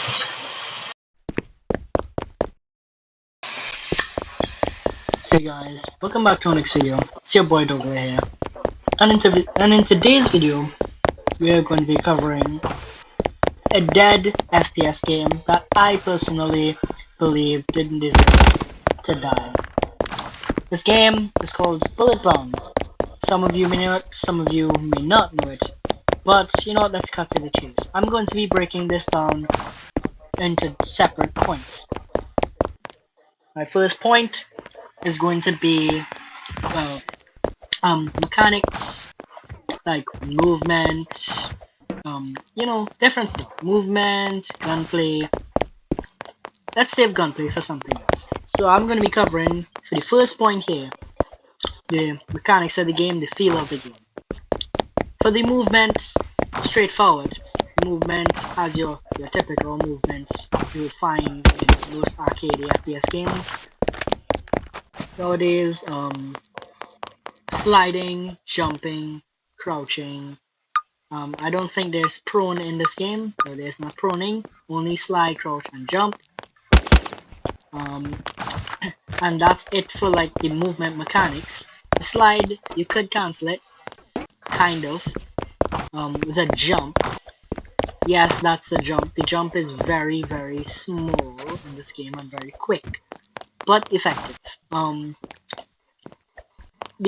Hey guys, welcome back to our next video. It's your boy Douglas here. And in today's video, we are going to be covering a dead FPS game that I personally believe didn't deserve to die. This game is called Bullet-Bound. Some of you may know it, some of you may not know it. But you know what, let's cut to the chase. I'm going to be breaking this down into separate points. My first point is going to be, well, mechanics, like movement, different stuff. Movement, gunplay. Let's save gunplay for something else. So I'm going to be covering, for the first point here, the mechanics of the game, the feel of the game. For the movement, straightforward. Movement has your typical movements you would find in most arcade FPS games. Nowadays, sliding, jumping, crouching. I don't think there's prone in this game. So there's not proning, only slide, crouch, and jump. And that's it for like the movement mechanics. The slide, you could cancel it, kind of. The jump, yes, that's a jump. The jump is very, very small in this game and very quick, but effective. The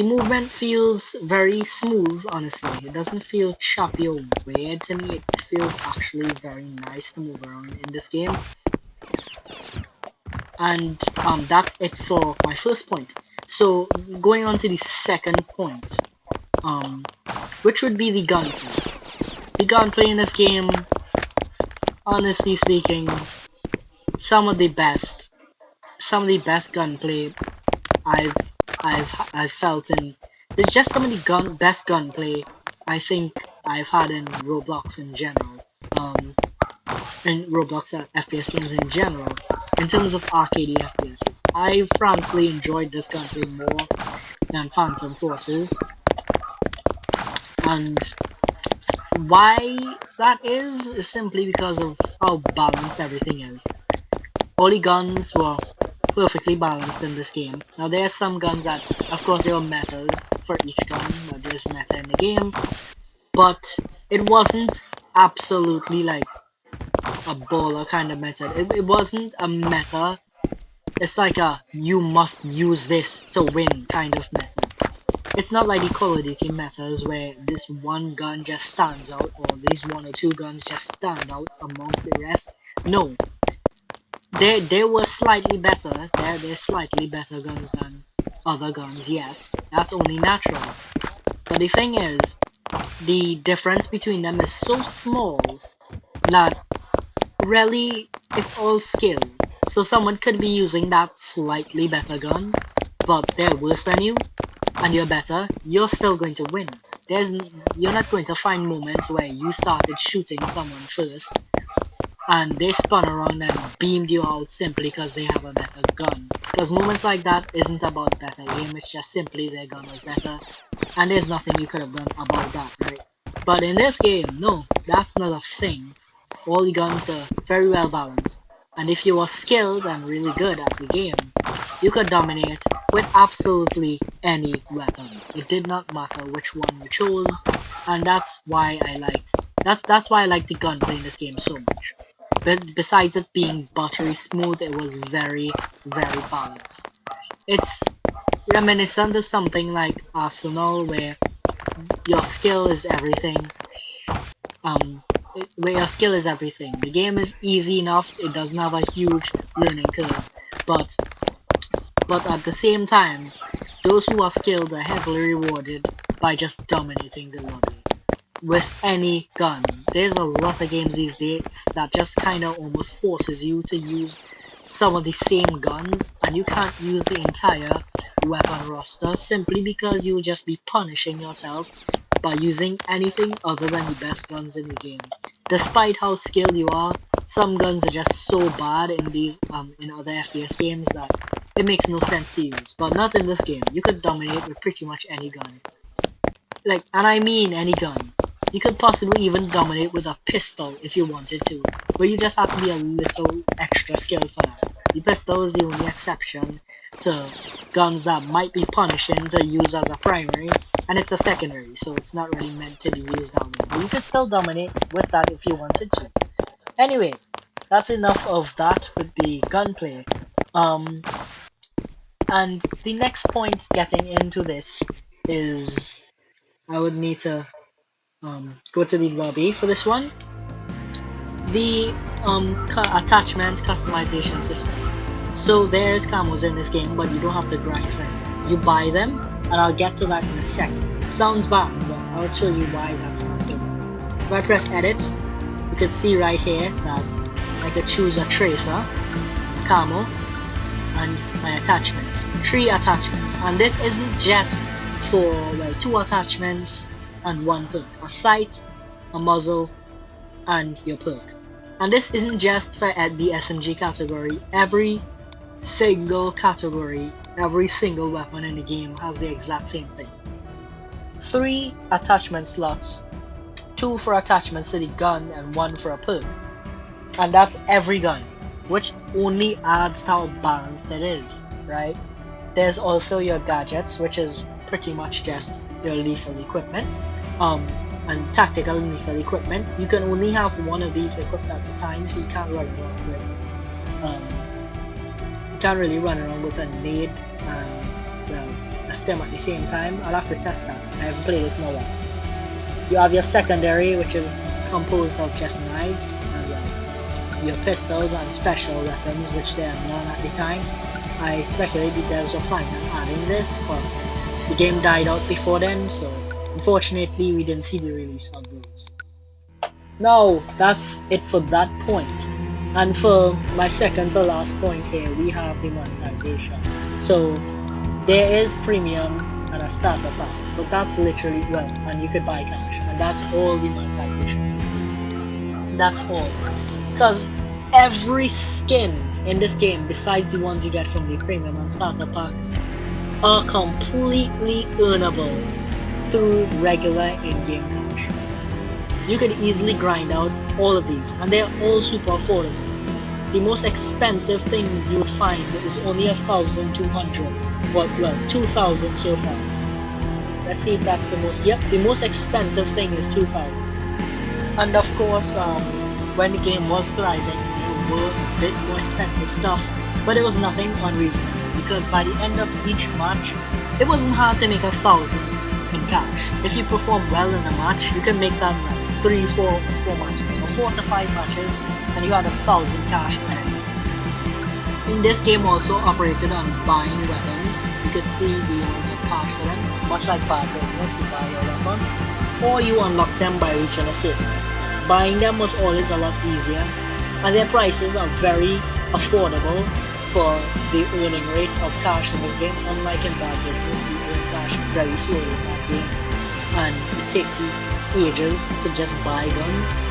movement feels very smooth, honestly. It doesn't feel choppy or weird to me. It feels actually very nice to move around in this game. And that's it for my first point. So going on to the second point, which would be the gunplay. The gunplay in this game, honestly speaking, some of the best gunplay I've felt in. It's just some of the best gunplay I think I've had in Roblox in general. In Roblox FPS games in general. In terms of arcade FPSs, I frankly enjoyed this gunplay more than Phantom Forces. And why that is simply because of how balanced everything is. All the guns were perfectly balanced in this game. Now there are some guns that, of course, there are metas for each gun, but there's meta in the game. But it wasn't absolutely like a baller kind of meta. It wasn't a meta. It's like a you must use this to win kind of meta. It's not like the Call of Duty metas where this one gun just stands out, or these one or two guns just stand out amongst the rest. No, they were slightly better. They're slightly better guns than other guns. Yes, that's only natural. But the thing is, the difference between them is so small that really it's all skill. So someone could be using that slightly better gun, but they're worse than you, and you're better. You're still going to win. You're not going to find moments where you started shooting someone first and they spun around and beamed you out simply because they have a better gun. Because moments like that isn't about better aim, it's just simply their gun was better, and there's nothing you could have done about that, right? But in this game, no, that's not a thing. All the guns are very well balanced, and if you were skilled and really good at the game, you could dominate with absolutely any weapon. It did not matter which one you chose, and that's why I liked the gunplay in this game so much. But besides it being buttery smooth, it was very, very balanced. It's reminiscent of something like Arsenal, where your skill is everything. Where your skill is everything. The game is easy enough. It doesn't have a huge learning curve, but at the same time, those who are skilled are heavily rewarded by just dominating the lobby with any gun. There's a lot of games these days that just kind of almost forces you to use some of the same guns, and you can't use the entire weapon roster simply because you'll just be punishing yourself by using anything other than the best guns in the game. Despite how skilled you are, some guns are just so bad in these in other FPS games that it makes no sense to use. But not in this game. You could dominate with pretty much any gun. And I mean any gun. You could possibly even dominate with a pistol if you wanted to, but you just have to be a little extra skilled for that. The pistol is the only exception to guns that might be punishing to use as a primary, and it's a secondary, so it's not really meant to be used that way. But you could still dominate with that if you wanted to. Anyway, that's enough of that with the gunplay. Um, and the next point getting into this is I would need to go to the lobby for this one. The attachments customization system. So there's camos in this game, but you don't have to grind for them. You buy them, and I'll get to that in a second. It sounds bad, but I'll show you why that's not so bad. So if I press edit, you can see right here that I could choose a tracer, a camo, and my attachments. 3 attachments. And this isn't just for, well, 2 attachments and 1 perk. A sight, a muzzle, and your perk. And this isn't just for the SMG category. Every single category, every single weapon in the game has the exact same thing. 3 attachment slots, 2 for attachments to the gun and 1 for a perk. And that's every gun, which only adds to how balanced it is, right? There's also your gadgets, which is pretty much just your lethal equipment, and tactical and lethal equipment. You can only have one of these equipped at a time, so you can't run around with, you can't really run around with a nade and, well, a stem at the same time. I'll have to test that. I haven't played this in a while. You have your secondary, which is composed of just knives, and well, your pistols and special weapons, which there are none at the time. I speculate the devs were planning on adding this, but the game died out before then, so unfortunately we didn't see the release of those. Now, that's it for that point. And for my second to last point here, we have the monetization. So there is premium and a starter pack, but that's literally, well, and you could buy cash, and that's all the monetization in this game. That's all. Because every skin in this game, besides the ones you get from the premium and starter pack, are completely earnable through regular in-game cash. You could easily grind out all of these, and they're all super affordable. The most expensive things you would find is only 1,200, but well, 2,000 so far. Let's see if that's the most. Yep, the most expensive thing is 2,000. And of course, when the game was thriving, there were a bit more expensive stuff, but it was nothing unreasonable, because by the end of each match, it wasn't hard to make 1,000 in cash. If you perform well in a match, you can make that in like 3, 4 matches, or 4 to 5 matches, and you had 1,000 cash in this game also operated on buying weapons. You could see the amount of cash for them, much like bad business. You buy your weapons, or you unlock them by reaching a certain level. Buying them was always a lot easier, and their prices are very affordable for the earning rate of cash in this game. Unlike in bad business, you earn cash very slowly in that game, and it takes you ages to just buy guns.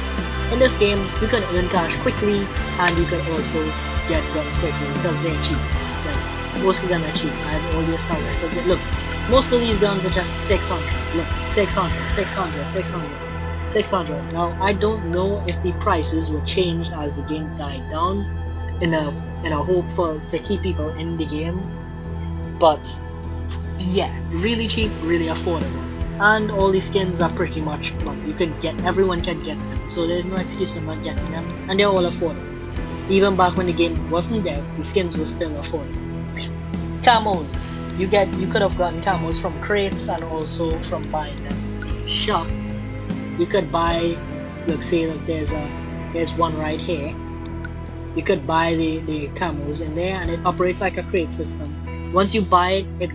In this game, you can earn cash quickly, and you can also get guns quickly because they're cheap. Like, most of them are cheap. I have all the assault rifles. Look, most of these guns are just 600. Look, 600, 600, 600, 600. Now, I don't know if the prices were changed as the game died down in a hope to keep people in the game, but yeah, really cheap, really affordable. And all these skins are pretty much, well, you can get, everyone can get them, so there's no excuse for not getting them, and they're all affordable. Even back when the game wasn't there, the skins were still affordable. Camos, you could have gotten camos from crates and also from buying them in the shop. You could buy, look, say, look, there's one right here. You could buy the camos in there, and it operates like a crate system. Once you buy it, it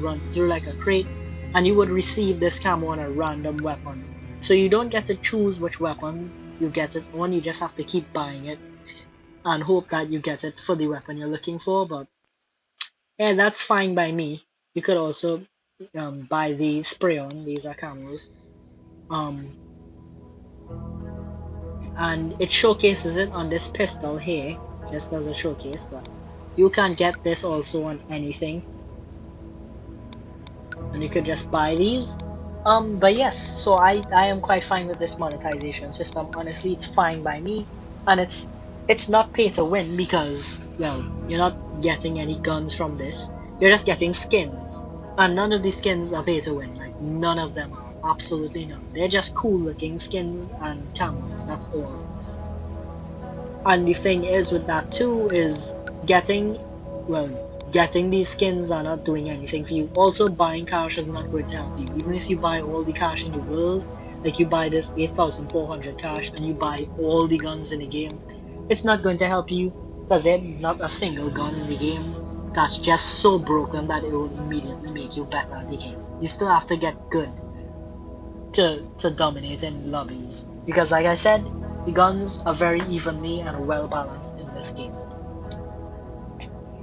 runs through like a crate, and you would receive this camo on a random weapon. So you don't get to choose which weapon you get it on, you just have to keep buying it and hope that you get it for the weapon you're looking for. But yeah, that's fine by me. You could also buy the spray-on, these are camos. And it showcases it on this pistol here, just as a showcase, but you can get this also on anything. And you could just buy these, But yes, so I am quite fine with this monetization system. Honestly, it's fine by me, and it's not pay to win because, well, you're not getting any guns from this. You're just getting skins, and none of these skins are pay to win. Like none of them are. Absolutely none. They're just cool looking skins and camos. That's all. And the thing is with that too is getting, well, getting these skins are not doing anything for you. Also, buying cash is not going to help you. Even if you buy all the cash in the world, like you buy this 8,400 cash and you buy all the guns in the game, it's not going to help you because there's not a single gun in the game that's just so broken that it will immediately make you better at the game. You still have to get good to dominate in lobbies. Because like I said, the guns are very evenly and well balanced in this game.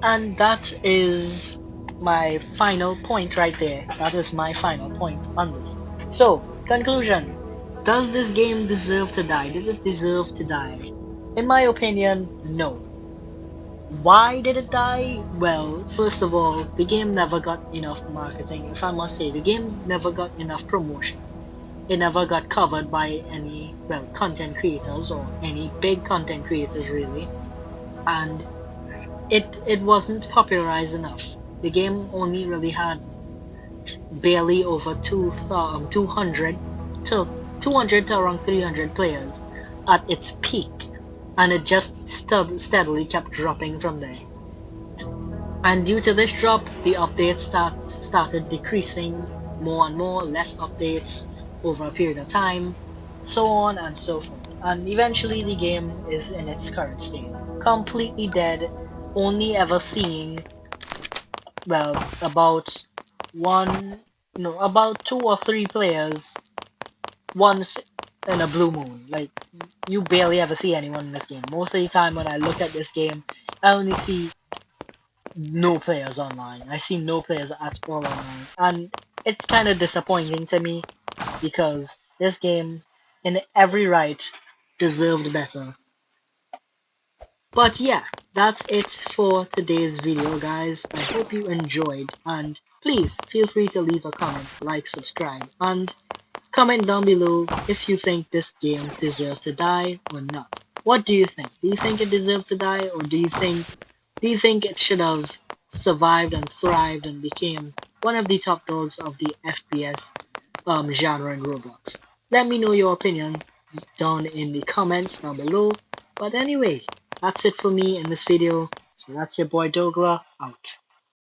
And that is my final point right there. That is my final point on this. So, conclusion. Does this game deserve to die? Did it deserve to die? In my opinion, no. Why did it die? Well, first of all, the game never got enough marketing. If I must say, the game never got enough promotion. It never got covered by any, well, content creators or any big content creators really, and it wasn't popularized enough. The game only really had barely over 200 to 200 to around 300 players at its peak, and it just steadily kept dropping from there. And due to this drop, the updates started decreasing more and more, less updates over a period of time, so on and so forth. And eventually the game is in its current state. Completely dead, only ever seeing, well, about one, no, about two or three players once in a blue moon. Like, you barely ever see anyone in this game. Most of the time when I look at this game, I only see no players online. I see no players at all online. And it's kind of disappointing to me because this game, in every right, deserved better. But yeah, that's it for today's video, guys. I hope you enjoyed, and please feel free to leave a comment, like, subscribe, and comment down below if you think this game deserved to die or not. What do you think? Do you think it deserved to die, or do you think it should have survived and thrived and became one of the top dogs of the FPS genre in Roblox? Let me know your opinion down in the comments down below. But anyway, that's it for me in this video. So that's your boy Dogla out.